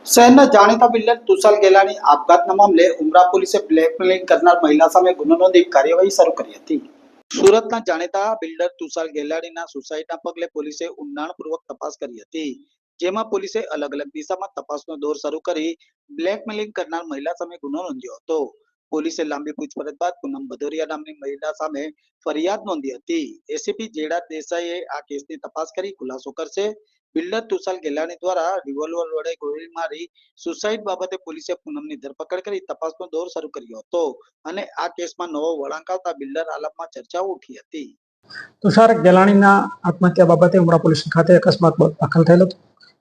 શહેરના જાણીતા બિલ્ડર તુષાર ગેલાની આપઘાતના મામલે ઉમરા પોલીસે બ્લેકમેલિંગ કરનાર મહિલા સામે ગુનો નોંધી કાર્યવાહી શરૂ કરી હતી. સુરતના જાણીતા બિલ્ડર તુષાર ગેલાણીના સુસાઇડના પગલે પોલીસે ઊંડાણપૂર્વક તપાસ કરી હતી, જેમાં પોલીસે અલગ અલગ દિશામાં તપાસનો દોર શરૂ કરી બ્લેકમેલિંગ કરનાર મહિલા સામે ગુનો નોંધ્યો હતો. પોલીસે લાંબી પૂછપરછ બાદ પૂનમ ભદૌરિયા નામની મહિલા સામે ફરિયાદ નોંધી હતી. એસીપી જેડા દેસાઈએ આ કેસની તપાસ કરી ખુલાસો કરશે. બિલ્ડર તુષાર ગેલાણી દ્વારા રિવોલ્વર વડે ગોળી મારી સુસાઇડ બાબતે પોલીસે પૂનમની ધરપકડ કરી તપાસનો દોર શરૂ કર્યો હતો અને આ કેસમાં નવો વળાંક આવતા બિલ્ડર આલમમાં ચર્ચાઓ ઉઠી હતી. તુષાર ગેલાણીના આત્મહત્યા બાબતે ઉમરા પોલીસ ખાતે અકસ્માત દાખલ થયેલ હતો,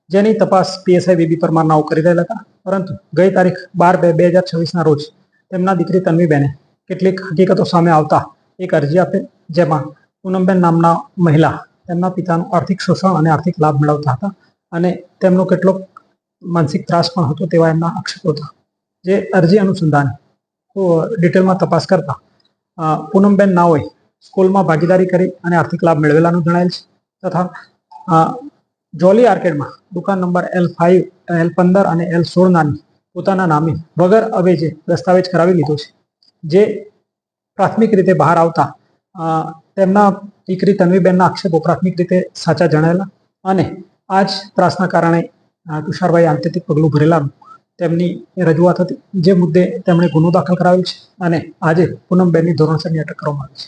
જેની તપાસ પીએસઆઈ બીબી પરમાર નાઓ કરી રહેલા હતા. પરંતુ ગઈ તારીખ 12/2/2026 રોજ તેમના દીકરી તન્વીબેને કેટલીક હકીકતો સામે આવતા એક અરજી આપી, જેમાં પૂનમબેન નામના મહિલા તેમના પિતાનું આર્થિક શોષણ અને આર્થિક લાભ મેળવતા હતા અને તેમનો કેટલોક માનસિક ત્રાસ પણ હતો તેવા એમના આક્ષેપો હતા. જે અરજી અનુસંધાને ડિટેલમાં તપાસ કરતા પૂનમબેન નાઓએ સ્કૂલમાં ભાગીદારી કરી અને આર્થિક લાભ મેળવેલાનું જણાયેલ છે, તથા જોલી આર્કેડમાં દુકાન નંબર L5, L15 અને L16 નાની પોતાના નામે વગર અવેજે દસ્તાવેજ કરાવી લીધો છે. જે પ્રાથમિક રીતે બહાર આવતા તેમના દીકરી તન્વીબેનના આક્ષેપો પ્રાથમિક રીતે સાચા જણાયેલા અને આ જ ત્રાસના કારણે તુષારભાઈ આત્યંતિક પગલું ભરેલાનું તેમની રજૂઆત હતી, જે મુદ્દે તેમણે ગુનો દાખલ કરાવેલ છે અને આજે પૂનમબેનની ધોરણસરની અટક કરવામાં આવી છે.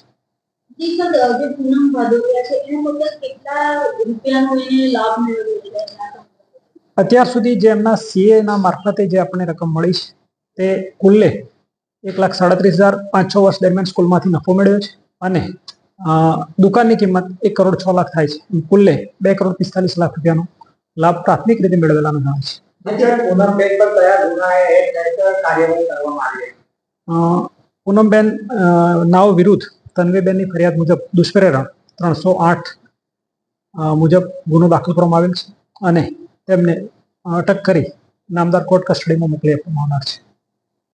અત્યાર સુધી જે એમના સીએના મારફતે જે આપણને રકમ મળી છે તે કુલ્લે 1,37,500 વર્ષ દરમિયાન સ્કૂલમાંથી નફો મેળવ્યો છે અને દુકાનની કિંમત 1,06,00,000 થાય છે. કુલ્લે 2,45,00,000 રૂપિયાનો લાભ પ્રાથમિક રીતે મેળવેલાનો જણાય છે. પૂનમબેન નાઓ વિરુદ્ધ તન્વીબેનની ફરિયાદ મુજબ દુષ્પ્રેરણ 308 મુજબ ગુનો દાખલ કરવામાં આવેલ છે અને તેમને અટક કરી નામદાર કોર્ટ કસ્ટડીમાં મોકલી આપવામાં આવનાર છે.